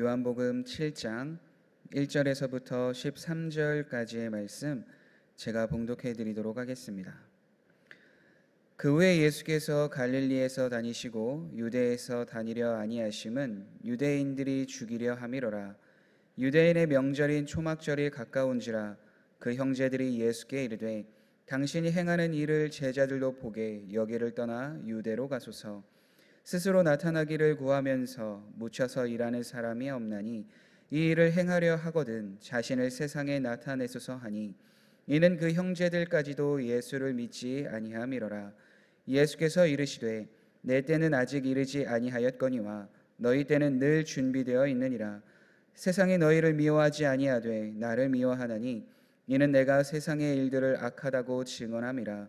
요한복음 7장 1절에서부터 13절까지의 말씀 제가 봉독해 드리도록 하겠습니다. 그 후에 예수께서 갈릴리에서 다니시고 유대에서 다니려 아니하심은 유대인들이 죽이려 함이로라. 유대인의 명절인 초막절이 가까운지라. 그 형제들이 예수께 이르되 당신이 행하는 일을 제자들도 보게 여기를 떠나 유대로 가소서. 스스로 나타나기를 구하면서 묻혀서 일하는 사람이 없나니 이 일을 행하려 하거든 자신을 세상에 나타내소서 하니, 이는 그 형제들까지도 예수를 믿지 아니함이로라. 예수께서 이르시되 내 때는 아직 이르지 아니하였거니와 너희 때는 늘 준비되어 있느니라. 세상이 너희를 미워하지 아니하되 나를 미워하나니 이는 내가 세상의 일들을 악하다고 증언함이라.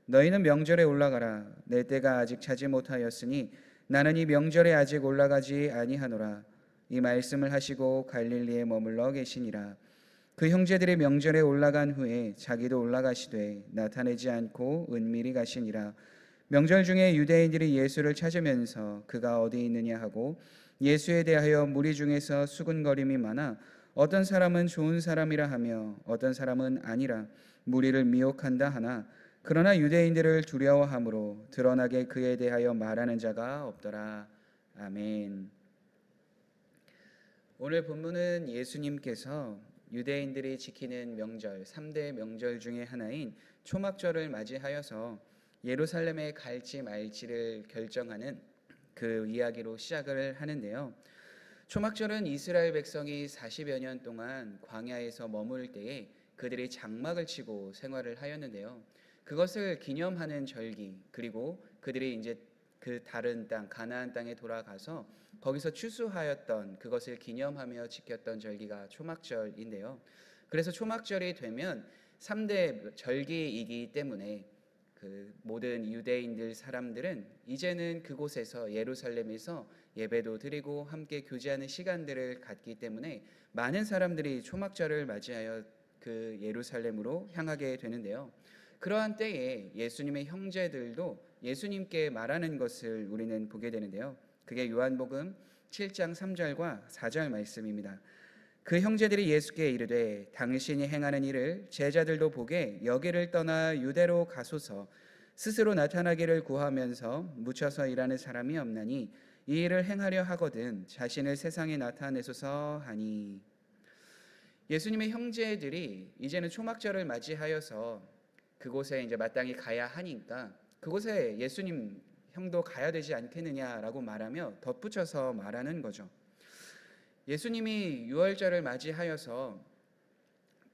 너희는 명절에 올라가라. 내 때가 아직 차지 못하였으니 나는 이 명절에 아직 올라가지 아니하노라. 이 말씀을 하시고 갈릴리에 머물러 계시니라. 그 형제들이 명절에 올라간 후에 자기도 올라가시되 나타내지 않고 은밀히 가시니라. 명절 중에 유대인들이 예수를 찾으면서 그가 어디 있느냐 하고 예수에 대하여 무리 중에서 수군거림이 많아 어떤 사람은 좋은 사람이라 하며 어떤 사람은 아니라 무리를 미혹한다 하나, 그러나 유대인들을 두려워함으로 드러나게 그에 대하여 말하는 자가 없더라. 아멘. 오늘 본문은 예수님께서 유대인들이 지키는 명절 3대 명절 중에 하나인 초막절을 맞이하여서 예루살렘에 갈지 말지를 결정하는 그 이야기로 시작을 하는데요. 초막절은 이스라엘 백성이 40여 년 동안 광야에서 머물 때에 그들이 장막을 치고 생활을 하였는데요. 그것을 기념하는 절기, 그리고 그들이 이제 그 다른 땅 가나안 땅에 돌아가서 거기서 추수하였던 그것을 기념하며 지켰던 절기가 초막절인데요. 그래서 초막절이 되면 3대 절기이기 때문에 그 모든 유대인들 사람들은 이제는 그곳에서 예루살렘에서 예배도 드리고 함께 교제하는 시간들을 갖기 때문에 많은 사람들이 초막절을 맞이하여 그 예루살렘으로 향하게 되는데요. 그러한 때에 예수님의 형제들도 예수님께 말하는 것을 우리는 보게 되는데요. 그게 요한복음 7장 3절과 4절 말씀입니다. 그 형제들이 예수께 이르되 당신이 행하는 일을 제자들도 보게 여기를 떠나 유대로 가소서. 스스로 나타나기를 구하면서 묻혀서 일하는 사람이 없나니 이 일을 행하려 하거든 자신을 세상에 나타내소서 하니. 예수님의 형제들이 이제는 초막절을 맞이하여서 그곳에 이제 마땅히 가야 하니까 그곳에 예수님 형도 가야 되지 않겠느냐라고 말하며 덧붙여서 말하는 거죠. 예수님이 유월절을 맞이하여서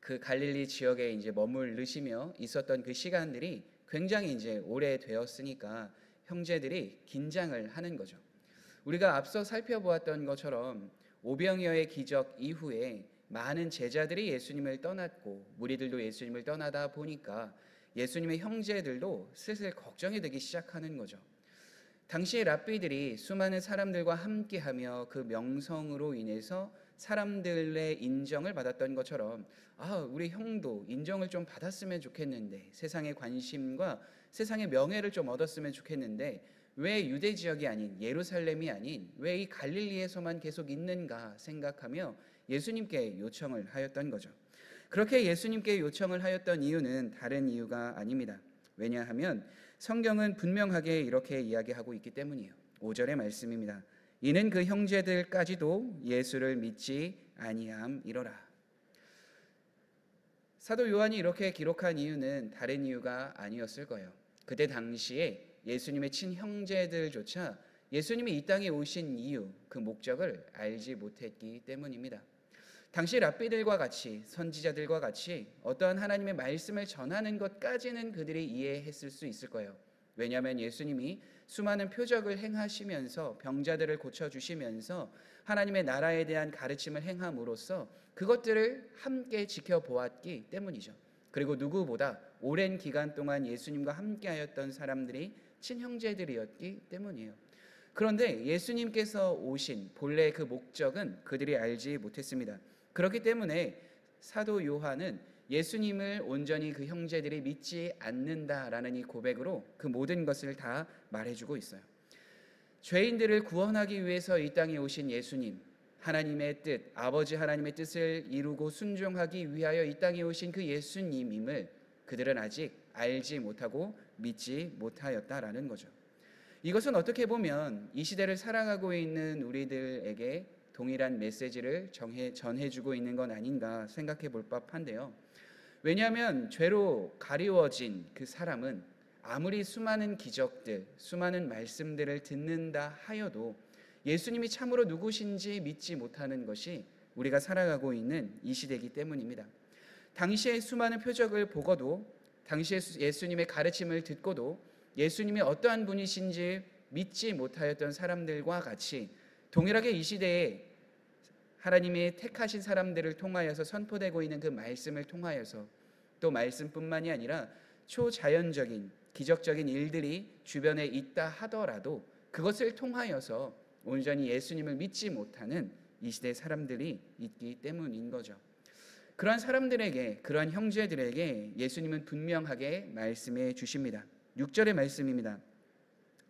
그 갈릴리 지역에 이제 머무르시며 있었던 그 시간들이 굉장히 이제 오래되었으니까 형제들이 긴장을 하는 거죠. 우리가 앞서 살펴보았던 것처럼 오병이어의 기적 이후에 많은 제자들이 예수님을 떠났고 무리들도 예수님을 떠나다 보니까 예수님의 형제들도 슬슬 걱정이 되기 시작하는 거죠. 당시의 랍비들이 수많은 사람들과 함께하며 그 명성으로 인해서 사람들의 인정을 받았던 것처럼 우리 형도 인정을 좀 받았으면 좋겠는데, 세상의 관심과 세상의 명예를 좀 얻었으면 좋겠는데 왜 유대 지역이 아닌 예루살렘이 아닌 왜 이 갈릴리에서만 계속 있는가 생각하며 예수님께 요청을 하였던 거죠. 그렇게 예수님께 요청을 하였던 이유는 다른 이유가 아닙니다. 왜냐하면 성경은 분명하게 이렇게 이야기하고 있기 때문이에요. 5절의 말씀입니다. 이는 그 형제들까지도 예수를 믿지 아니함이로라. 사도 요한이 이렇게 기록한 이유는 다른 이유가 아니었을 거예요. 그때 당시에 예수님의 친형제들조차 예수님이 이 땅에 오신 이유, 그 목적을 알지 못했기 때문입니다. 당시 랍비들과 같이 선지자들과 같이 어떠한 하나님의 말씀을 전하는 것까지는 그들이 이해했을 수 있을 거예요. 왜냐하면 예수님이 수많은 표적을 행하시면서 병자들을 고쳐주시면서 하나님의 나라에 대한 가르침을 행함으로써 그것들을 함께 지켜보았기 때문이죠. 그리고 누구보다 오랜 기간 동안 예수님과 함께하였던 사람들이 친형제들이었기 때문이에요. 그런데 예수님께서 오신 본래 그 목적은 그들이 알지 못했습니다. 그렇기 때문에 사도 요한은 예수님을 온전히 그 형제들이 믿지 않는다라는 이 고백으로 그 모든 것을 다 말해주고 있어요. 죄인들을 구원하기 위해서 이 땅에 오신 예수님, 하나님의 뜻, 아버지 하나님의 뜻을 이루고 순종하기 위하여 이 땅에 오신 그 예수님임을 그들은 아직 알지 못하고 믿지 못하였다라는 거죠. 이것은 어떻게 보면 이 시대를 살아가고 있는 우리들에게 동일한 메시지를 전해주고 있는 건 아닌가 생각해 볼 법한데요. 왜냐하면 죄로 가리워진 그 사람은 아무리 수많은 기적들, 수많은 말씀들을 듣는다 하여도 예수님이 참으로 누구신지 믿지 못하는 것이 우리가 살아가고 있는 이 시대이기 때문입니다. 당시의 수많은 표적을 보고도, 당시의 예수님의 가르침을 듣고도 예수님이 어떠한 분이신지 믿지 못하였던 사람들과 같이 동일하게 이 시대에 하나님이 택하신 사람들을 통하여서 선포되고 있는 그 말씀을 통하여서, 또 말씀뿐만이 아니라 초자연적인 기적적인 일들이 주변에 있다 하더라도 그것을 통하여서 온전히 예수님을 믿지 못하는 이 시대의 사람들이 있기 때문인 거죠. 그러한 사람들에게, 그러한 형제들에게 예수님은 분명하게 말씀해 주십니다. 6절의 말씀입니다.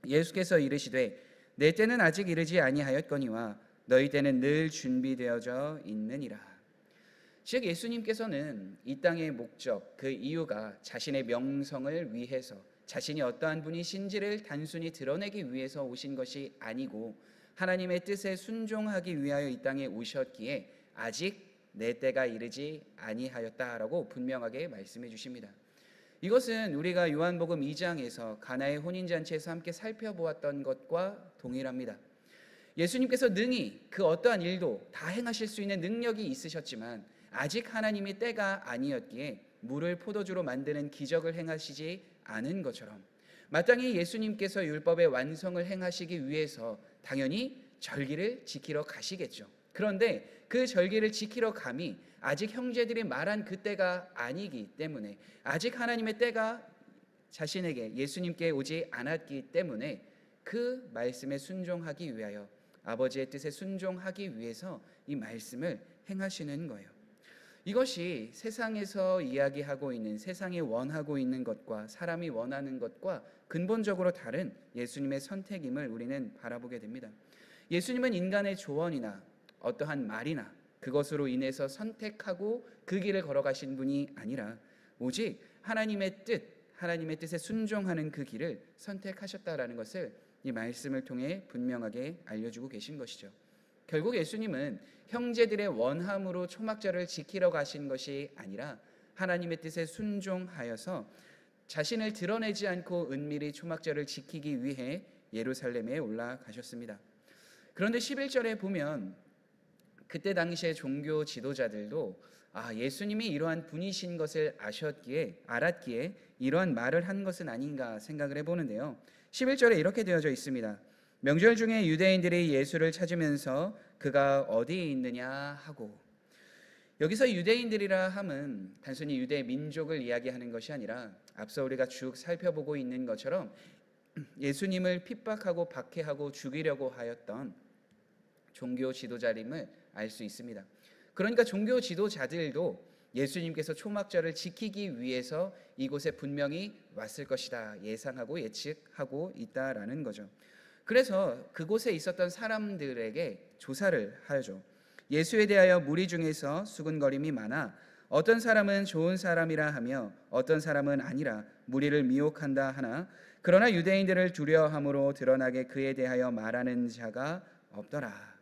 예수께서 이르시되 내 때는 아직 이르지 아니하였거니와 너희 때는 늘 준비되어져 있느니라. 즉 예수님께서는 이 땅의 목적, 그 이유가 자신의 명성을 위해서, 자신이 어떠한 분이신지를 단순히 드러내기 위해서 오신 것이 아니고 하나님의 뜻에 순종하기 위하여 이 땅에 오셨기에 아직 내 때가 이르지 아니하였다라고 분명하게 말씀해 주십니다. 이것은 우리가 요한복음 2장에서 가나의 혼인잔치에서 함께 살펴보았던 것과 동일합니다. 예수님께서 능히 그 어떠한 일도 다 행하실 수 있는 능력이 있으셨지만 아직 하나님의 때가 아니었기에 물을 포도주로 만드는 기적을 행하시지 않은 것처럼 마땅히 예수님께서 율법의 완성을 행하시기 위해서 당연히 절기를 지키러 가시겠죠. 그런데 그 절기를 지키러 감이 아직 형제들이 말한 그 때가 아니기 때문에, 아직 하나님의 때가 자신에게, 예수님께 오지 않았기 때문에 그 말씀에 순종하기 위하여, 아버지의 뜻에 순종하기 위해서 이 말씀을 행하시는 거예요. 이것이 세상에서 이야기하고 있는, 세상이 원하고 있는 것과 사람이 원하는 것과 근본적으로 다른 예수님의 선택임을 우리는 바라보게 됩니다. 예수님은 인간의 조언이나 어떠한 말이나 그것으로 인해서 선택하고 그 길을 걸어가신 분이 아니라 오직 하나님의 뜻, 하나님의 뜻에 순종하는 그 길을 선택하셨다라는 것을 이 말씀을 통해 분명하게 알려주고 계신 것이죠. 결국 예수님은 형제들의 원함으로 초막절을 지키러 가신 것이 아니라 하나님의 뜻에 순종하여서 자신을 드러내지 않고 은밀히 초막절을 지키기 위해 예루살렘에 올라가셨습니다. 그런데 11절에 보면 그때 당시의 종교 지도자들도 예수님이 이러한 분이신 것을 알았기에 이러한 말을 한 것은 아닌가 생각을 해보는데요. 11절에 이렇게 되어져 있습니다. 명절 중에 유대인들이 예수를 찾으면서 그가 어디에 있느냐 하고, 여기서 유대인들이라 함은 단순히 유대 민족을 이야기하는 것이 아니라 앞서 우리가 쭉 살펴보고 있는 것처럼 예수님을 핍박하고 박해하고 죽이려고 하였던 종교 지도자임을 알 수 있습니다. 그러니까 종교 지도자들도 예수님께서 초막절을 지키기 위해서 이곳에 분명히 왔을 것이다 예상하고 예측하고 있다라는 거죠. 그래서 그곳에 있었던 사람들에게 조사를 하죠. 예수에 대하여 무리 중에서 수군거림이 많아 어떤 사람은 좋은 사람이라 하며 어떤 사람은 아니라 무리를 미혹한다 하나 그러나 유대인들을 두려워함으로 드러나게 그에 대하여 말하는 자가 없더라.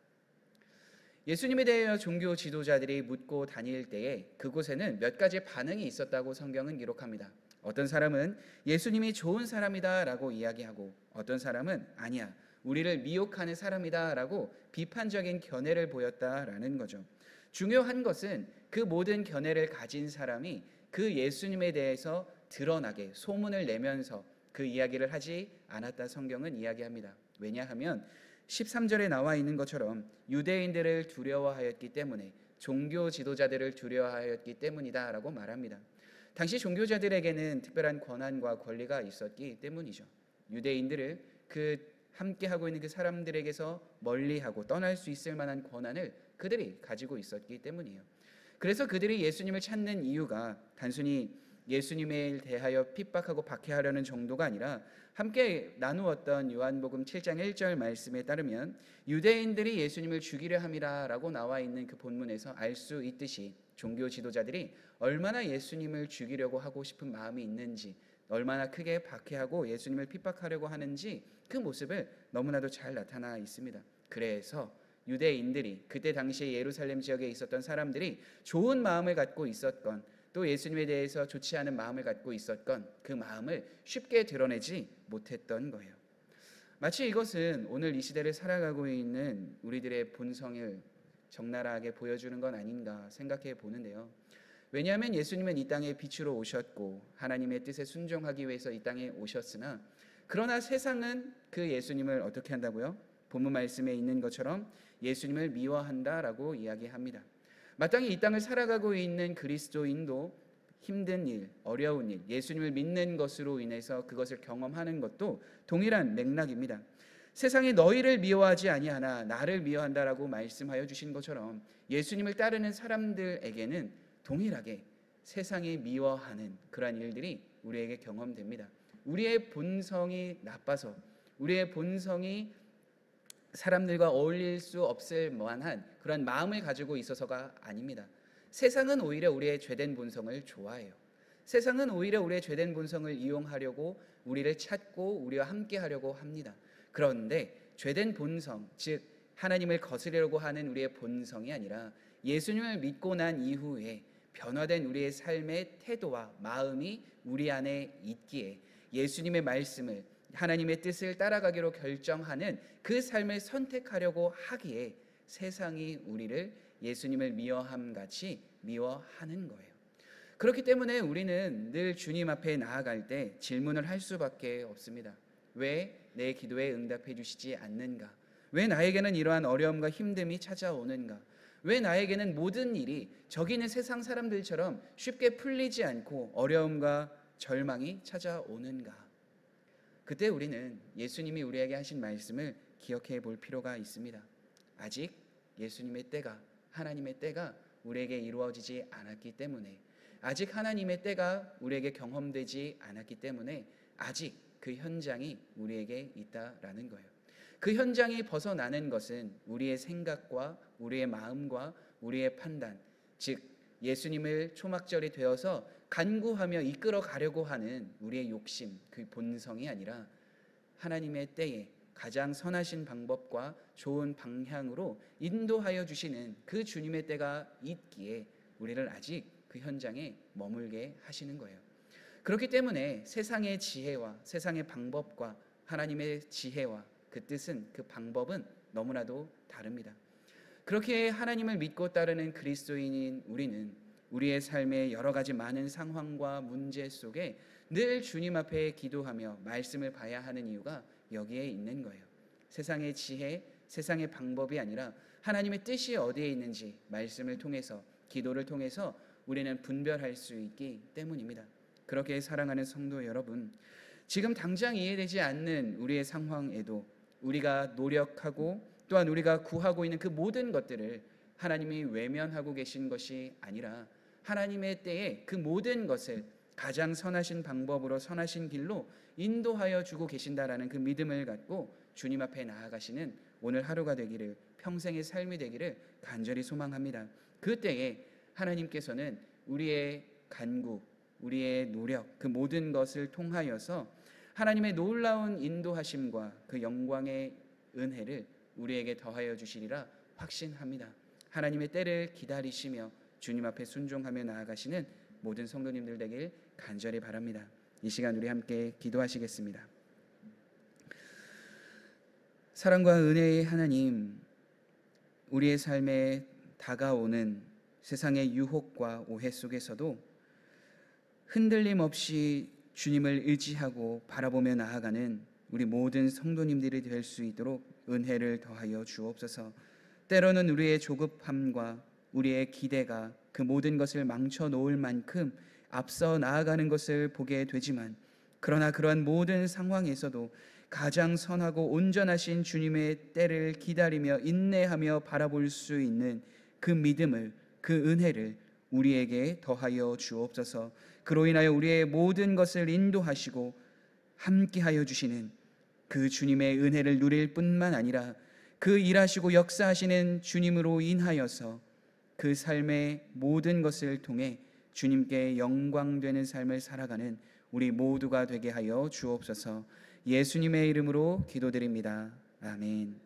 예수님에 대하여 종교 지도자들이 묻고 다닐 때에 그곳에는 몇 가지 반응이 있었다고 성경은 기록합니다. 어떤 사람은 예수님이 좋은 사람이다 라고 이야기하고 어떤 사람은 아니야, 우리를 미혹하는 사람이다 라고 비판적인 견해를 보였다라는 거죠. 중요한 것은 그 모든 견해를 가진 사람이 그 예수님에 대해서 드러나게 소문을 내면서 그 이야기를 하지 않았다 성경은 이야기합니다. 왜냐하면 13절에 나와 있는 것처럼 유대인들을 두려워하였기 때문에, 종교 지도자들을 두려워하였기 때문이다 라고 말합니다. 당시 종교자들에게는 특별한 권한과 권리가 있었기 때문이죠. 유대인들을 그 함께하고 있는 그 사람들에게서 멀리하고 떠날 수 있을 만한 권한을 그들이 가지고 있었기 때문이에요. 그래서 그들이 예수님을 찾는 이유가 단순히 예수님에 대하여 핍박하고 박해하려는 정도가 아니라 함께 나누었던 요한복음 7장 1절 말씀에 따르면 유대인들이 예수님을 죽이려 함이라라고 나와 있는 그 본문에서 알 수 있듯이 종교 지도자들이 얼마나 예수님을 죽이려고 하고 싶은 마음이 있는지, 얼마나 크게 박해하고 예수님을 핍박하려고 하는지 그 모습을 너무나도 잘 나타나 있습니다. 그래서 유대인들이 그때 당시에 예루살렘 지역에 있었던 사람들이 좋은 마음을 갖고 있었건 또 예수님에 대해서 좋지 않은 마음을 갖고 있었건 그 마음을 쉽게 드러내지 못했던 거예요. 마치 이것은 오늘 이 시대를 살아가고 있는 우리들의 본성을 적나라하게 보여주는 건 아닌가 생각해 보는데요. 왜냐하면 예수님은 이 땅에 빛으로 오셨고 하나님의 뜻에 순종하기 위해서 이 땅에 오셨으나, 그러나 세상은 그 예수님을 어떻게 한다고요? 본문 말씀에 있는 것처럼 예수님을 미워한다라고 이야기합니다. 마땅히 이 땅을 살아가고 있는 그리스도인도 힘든 일, 어려운 일, 예수님을 믿는 것으로 인해서 그것을 경험하는 것도 동일한 맥락입니다. 세상이 너희를 미워하지 아니하나 나를 미워한다라고 말씀하여 주신 것처럼 예수님을 따르는 사람들에게는 동일하게 세상이 미워하는 그러한 일들이 우리에게 경험됩니다. 우리의 본성이 나빠서, 우리의 본성이 사람들과 어울릴 수 없을 만한 그런 마음을 가지고 있어서가 아닙니다. 세상은 오히려 우리의 죄된 본성을 좋아해요. 세상은 오히려 우리의 죄된 본성을 이용하려고 우리를 찾고 우리와 함께 하려고 합니다. 그런데 죄된 본성, 즉 하나님을 거스르려고 하는 우리의 본성이 아니라 예수님을 믿고 난 이후에 변화된 우리의 삶의 태도와 마음이 우리 안에 있기에 예수님의 말씀을, 하나님의 뜻을 따라가기로 결정하는 그 삶을 선택하려고 하기에 세상이 우리를 예수님을 미워함같이 미워하는 거예요. 그렇기 때문에 우리는 늘 주님 앞에 나아갈 때 질문을 할 수밖에 없습니다. 왜 내 기도에 응답해 주시지 않는가? 왜 나에게는 이러한 어려움과 힘듦이 찾아오는가? 왜 나에게는 모든 일이 저기 있는 세상 사람들처럼 쉽게 풀리지 않고 어려움과 절망이 찾아오는가? 그때 우리는 예수님이 우리에게 하신 말씀을 기억해 볼 필요가 있습니다. 아직 예수님의 때가, 하나님의 때가 우리에게 이루어지지 않았기 때문에, 아직 하나님의 때가 우리에게 경험되지 않았기 때문에 아직 그 현장이 우리에게 있다라는 거예요. 그 현장이 벗어나는 것은 우리의 생각과 우리의 마음과 우리의 판단, 즉 예수님을 초막절이 되어서 간구하며 이끌어 가려고 하는 우리의 욕심, 그 본성이 아니라 하나님의 때에 가장 선하신 방법과 좋은 방향으로 인도하여 주시는 그 주님의 때가 있기에 우리를 아직 그 현장에 머물게 하시는 거예요. 그렇기 때문에 세상의 지혜와 세상의 방법과 하나님의 지혜와 그 뜻은, 그 방법은 너무나도 다릅니다. 그렇게 하나님을 믿고 따르는 그리스도인인 우리는 우리의 삶의 여러 가지 많은 상황과 문제 속에 늘 주님 앞에 기도하며 말씀을 봐야 하는 이유가 여기에 있는 거예요. 세상의 지혜, 세상의 방법이 아니라 하나님의 뜻이 어디에 있는지 말씀을 통해서, 기도를 통해서 우리는 분별할 수 있기 때문입니다. 그렇게 사랑하는 성도 여러분, 지금 당장 이해되지 않는 우리의 상황에도 우리가 노력하고 또한 우리가 구하고 있는 그 모든 것들을 하나님이 외면하고 계신 것이 아니라 하나님의 때에 그 모든 것을 가장 선하신 방법으로 선하신 길로 인도하여 주고 계신다라는 그 믿음을 갖고 주님 앞에 나아가시는 오늘 하루가 되기를, 평생의 삶이 되기를 간절히 소망합니다. 그때에 하나님께서는 우리의 간구, 우리의 노력, 그 모든 것을 통하여서 하나님의 놀라운 인도하심과 그 영광의 은혜를 우리에게 더하여 주시리라 확신합니다. 하나님의 때를 기다리시며 주님 앞에 순종하며 나아가시는 모든 성도님들 되길 간절히 바랍니다. 이 시간 우리 함께 기도하시겠습니다. 사랑과 은혜의 하나님, 우리의 삶에 다가오는 세상의 유혹과 오해 속에서도 흔들림 없이 주님을 의지하고 바라보며 나아가는 우리 모든 성도님들이 될 수 있도록 은혜를 더하여 주옵소서. 때로는 우리의 조급함과 우리의 기대가 그 모든 것을 망쳐 놓을 만큼 앞서 나아가는 것을 보게 되지만, 그러나 그러한 모든 상황에서도 가장 선하고 온전하신 주님의 때를 기다리며 인내하며 바라볼 수 있는 그 믿음을, 그 은혜를 우리에게 더하여 주옵소서. 그로 인하여 우리의 모든 것을 인도하시고 함께하여 주시는 그 주님의 은혜를 누릴 뿐만 아니라 그 일하시고 역사하시는 주님으로 인하여서 그 삶의 모든 것을 통해 주님께 영광되는 삶을 살아가는 우리 모두가 되게 하여 주옵소서. 예수님의 이름으로 기도드립니다. 아멘.